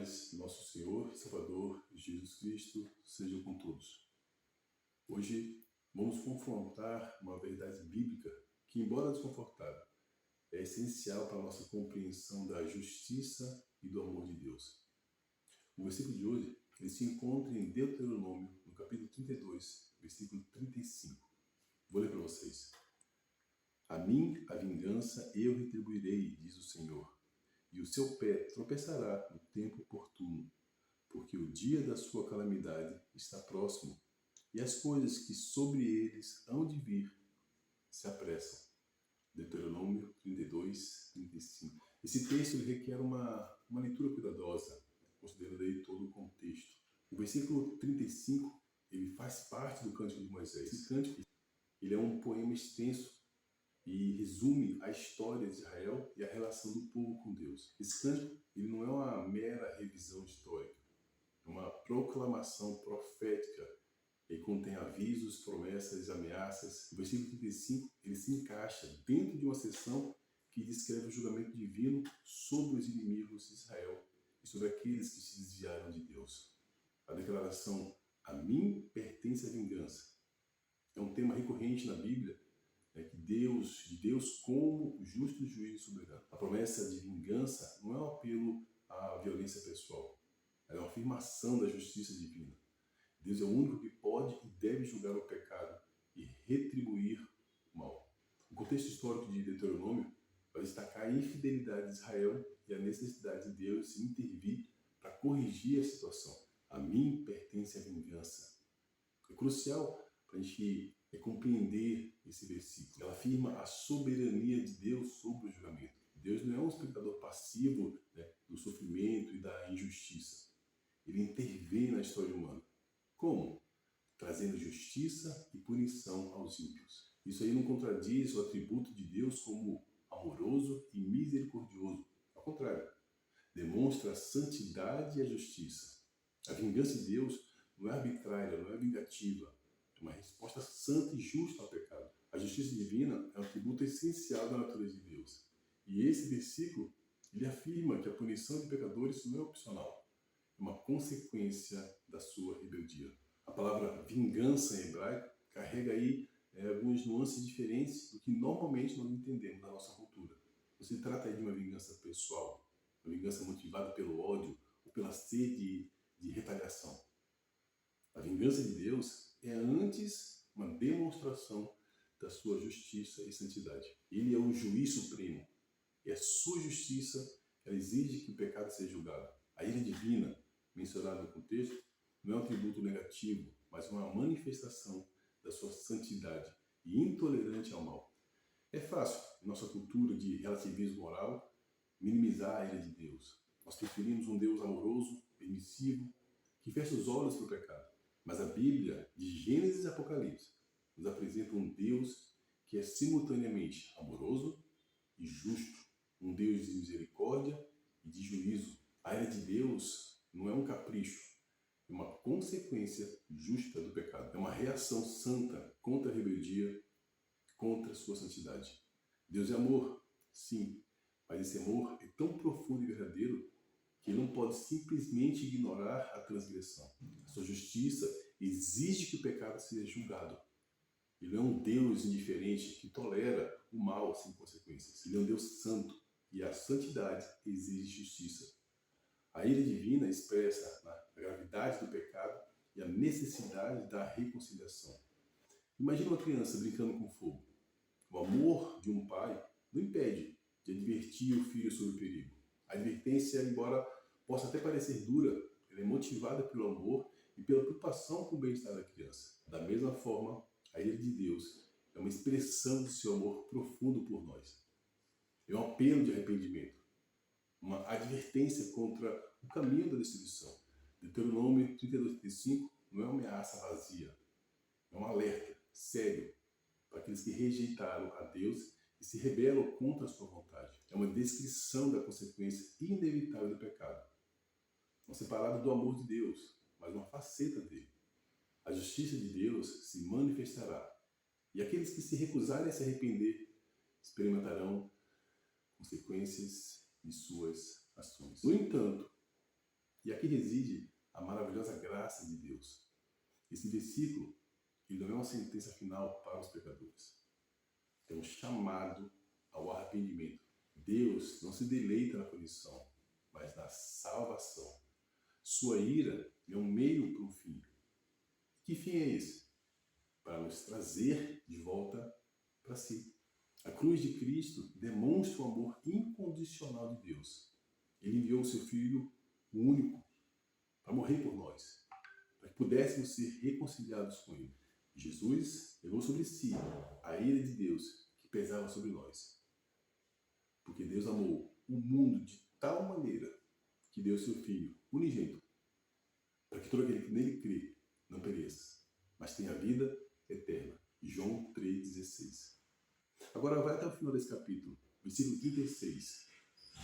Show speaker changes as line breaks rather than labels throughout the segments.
paz do nosso Senhor e Salvador Jesus Cristo seja com todos. Hoje vamos confrontar uma verdade bíblica que, embora desconfortável, é essencial para a nossa compreensão da justiça e do amor de Deus. O versículo de hoje ele se encontra em Deuteronômio, no capítulo 32, versículo 35. Vou ler para vocês. A mim a vingança eu retribuirei, diz o Senhor, e o seu pé tropeçará no tempo oportuno, porque o dia da sua calamidade está próximo, e as coisas que sobre eles hão de vir se apressam. Deuteronômio 32, 35. Esse texto ele requer uma leitura cuidadosa, considerando aí todo o contexto. O versículo 35 ele faz parte do Cântico de Moisés. Esse cântico ele é um poema extenso e resume a história de Israel e a relação do povo com Deus. Esse cântico ele não é uma mera revisão histórica, é uma proclamação profética. Ele contém avisos, promessas e ameaças. O versículo 35 ele se encaixa dentro de uma seção que descreve o julgamento divino sobre os inimigos de Israel e sobre aqueles que se desviaram de Deus. A declaração "a mim pertence a vingança" é um tema recorrente na Bíblia, que de Deus como o justo juiz soberano. A promessa de vingança não é um apelo à violência pessoal, é uma afirmação da justiça divina. Deus é o único que pode e deve julgar o pecado e retribuir o mal. O contexto histórico de Deuteronômio vai destacar a infidelidade de Israel e a necessidade de Deus intervir para corrigir a situação. A mim pertence a vingança. É crucial para a gente compreender esse versículo. Ela afirma a soberania de Deus sobre o julgamento. Deus não é um espectador passivo, do sofrimento e da injustiça. Ele intervém na história humana. Como? Trazendo justiça e punição aos ímpios. Isso aí não contradiz o atributo de Deus como amoroso e misericordioso. Ao contrário, demonstra a santidade e a justiça. A vingança de Deus não é arbitrária, não é vingativa. É uma resposta santa e justa ao pecado. A justiça divina é um atributo essencial da natureza de Deus. E esse versículo, ele afirma que a punição de pecadores não é opcional. É uma consequência da sua rebeldia. A palavra vingança em hebraico carrega aí algumas nuances diferentes do que normalmente nós entendemos na nossa cultura. Não se trata aí de uma vingança pessoal, uma vingança motivada pelo ódio ou pela sede de retaliação. A vingança de Deus é antes uma demonstração da sua justiça e santidade. Ele é o juiz supremo e a sua justiça ela exige que o pecado seja julgado. A ira divina, mencionada no contexto, não é um atributo negativo, mas uma manifestação da sua santidade e intolerante ao mal. É fácil, em nossa cultura de relativismo moral, minimizar a ira de Deus. Nós preferimos um Deus amoroso, permissivo, que fecha os olhos para o pecado. Mas a Bíblia, de Gênesis e Apocalipse, nos apresenta um Deus que é simultaneamente amoroso e justo, um Deus de misericórdia e de juízo. A ira de Deus não é um capricho, é uma consequência justa do pecado. É uma reação santa contra a rebeldia, contra a sua santidade. Deus é amor, sim, mas esse amor é tão profundo e verdadeiro que ele não pode simplesmente ignorar a transgressão. A sua justiça exige que o pecado seja julgado. Ele não é um Deus indiferente que tolera o mal sem consequências. Ele é um Deus santo e a santidade exige justiça. A ira divina expressa a gravidade do pecado e a necessidade da reconciliação. Imagina uma criança brincando com fogo. O amor de um pai não impede de advertir o filho sobre o perigo. A advertência, embora possa até parecer dura, ela é motivada pelo amor e pela preocupação com o bem-estar da criança. Da mesma forma, a ira de Deus é uma expressão do seu amor profundo por nós. É um apelo de arrependimento, uma advertência contra o caminho da destruição. Deuteronômio 32:35 não é uma ameaça vazia, é um alerta sério para aqueles que rejeitaram a Deus e se rebelam contra a sua vontade. É uma descrição da consequência inevitável do pecado. Não separado do amor de Deus, mas uma faceta dele. A justiça de Deus se manifestará. E aqueles que se recusarem a se arrepender experimentarão consequências de suas ações. No entanto, E aqui reside a maravilhosa graça de Deus. Esse versículo, ele não é uma sentença final para os pecadores. É um chamado ao arrependimento. Deus não se deleita na punição, mas na salvação. Sua ira é um meio para um fim. Que fim é esse? Para nos trazer de volta para si. A cruz de Cristo demonstra o amor incondicional de Deus. Ele enviou o seu Filho único para morrer por nós, para que pudéssemos ser reconciliados com Ele. Jesus levou sobre si a ira de Deus que pesava sobre nós. Porque Deus amou o mundo de tal maneira que deu seu Filho unigênito, para que todo aquele que nele crê não pereça, mas tenha vida eterna. João 3,16. Agora vai até o final desse capítulo, versículo 36.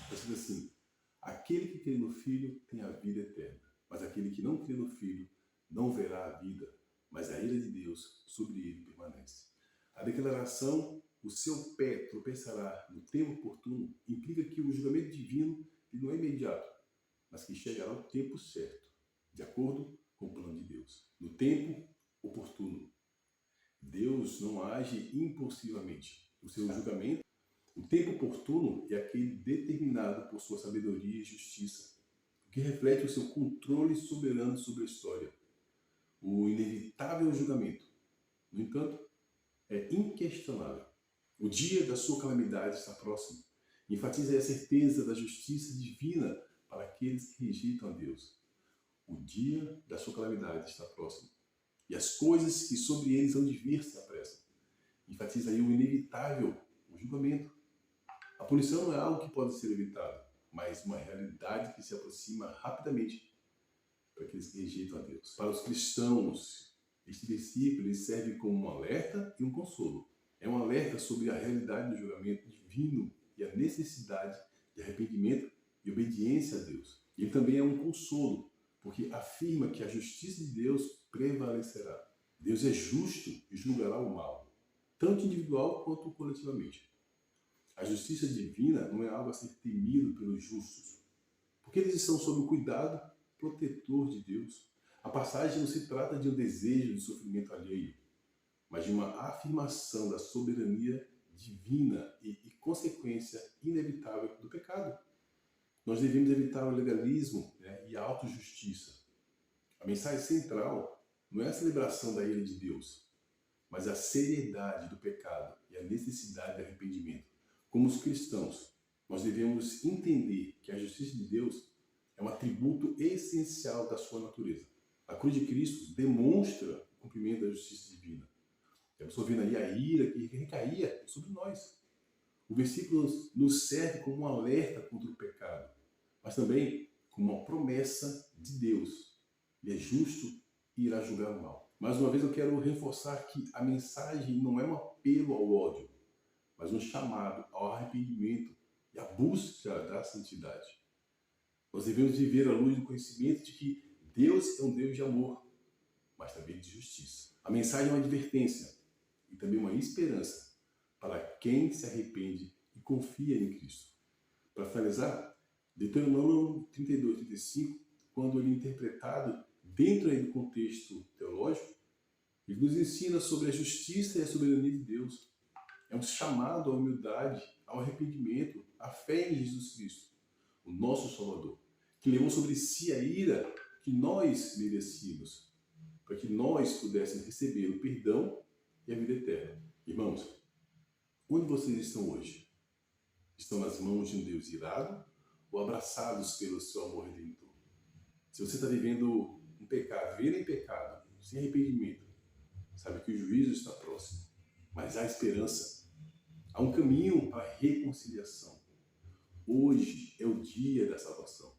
Está escrito assim: aquele que crê no Filho tem a vida eterna, mas aquele que não crê no Filho não verá a vida, mas a ira de Deus sobre ele permanece. A declaração, o seu pé tropeçará no tempo oportuno, implica que o julgamento divino ele não é imediato, mas que chegará ao tempo certo, de acordo com o plano de Deus. No tempo oportuno. Deus não age impulsivamente. O seu julgamento, o tempo oportuno é aquele determinado por sua sabedoria e justiça, que reflete o seu controle soberano sobre a história. O inevitável julgamento, no entanto, é inquestionável. O dia da sua calamidade está próximo. Enfatiza a certeza da justiça divina para aqueles que rejeitam a Deus. O dia da sua calamidade está próximo. E as coisas que sobre eles hão de vir se apressam. Enfatiza aí o inevitável, o julgamento. A punição não é algo que pode ser evitado, mas uma realidade que se aproxima rapidamente para aqueles que rejeitam a Deus. Para os cristãos, este versículo ele serve como um alerta e um consolo. É um alerta sobre a realidade do julgamento divino e a necessidade de arrependimento e obediência a Deus. Ele também é um consolo, porque afirma que a justiça de Deus prevalecerá. Deus é justo e julgará o mal, tanto individual quanto coletivamente. A justiça divina não é algo a ser temido pelos justos, porque eles estão sob o cuidado protetor de Deus. A passagem não se trata de um desejo de sofrimento alheio, mas de uma afirmação da soberania divina e consequência inevitável do pecado. Nós devemos evitar o legalismo, e a autojustiça. A mensagem central não é a celebração da ira de Deus, mas a seriedade do pecado e a necessidade de arrependimento. Como os cristãos, nós devemos entender que a justiça de Deus é um atributo essencial da sua natureza. A cruz de Cristo demonstra o cumprimento da justiça divina, absorvendo aí a ira que recaía sobre nós. O versículo nos serve como um alerta contra o pecado, mas também como uma promessa de Deus. Ele é justo e irá julgar o mal. Mais uma vez eu quero reforçar que a mensagem não é um apelo ao ódio, mas um chamado ao arrependimento e à busca da santidade. Nós devemos viver à luz do conhecimento de que Deus é um Deus de amor, mas também de justiça. A mensagem é uma advertência e também uma esperança para quem se arrepende e confia em Cristo. Para finalizar, Deuteronômio 32, 35, quando ele é interpretado dentro aí do contexto teológico, ele nos ensina sobre a justiça e a soberania de Deus. É um chamado à humildade, ao arrependimento, à fé em Jesus Cristo, o nosso Salvador, que levou sobre si a ira que nós merecíamos, para que nós pudéssemos receber o perdão e a vida eterna. Irmãos, onde vocês estão hoje? Estão nas mãos de um Deus irado ou abraçados pelo seu amor redentor? Se você está vivendo um pecado, vivendo em pecado, sem arrependimento, sabe que o juízo está próximo, mas há esperança. Há um caminho para a reconciliação. Hoje é o dia da salvação.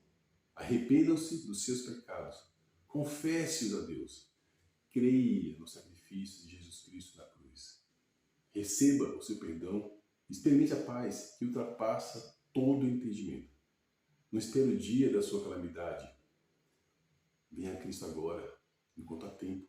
Arrependam-se dos seus pecados. Confesse-os a Deus. Creia no sacrifício de Jesus Cristo na cruz. Receba o seu perdão. Experimente a paz que ultrapassa todo o entendimento. Não espere o dia da sua calamidade. Venha a Cristo agora, enquanto há tempo.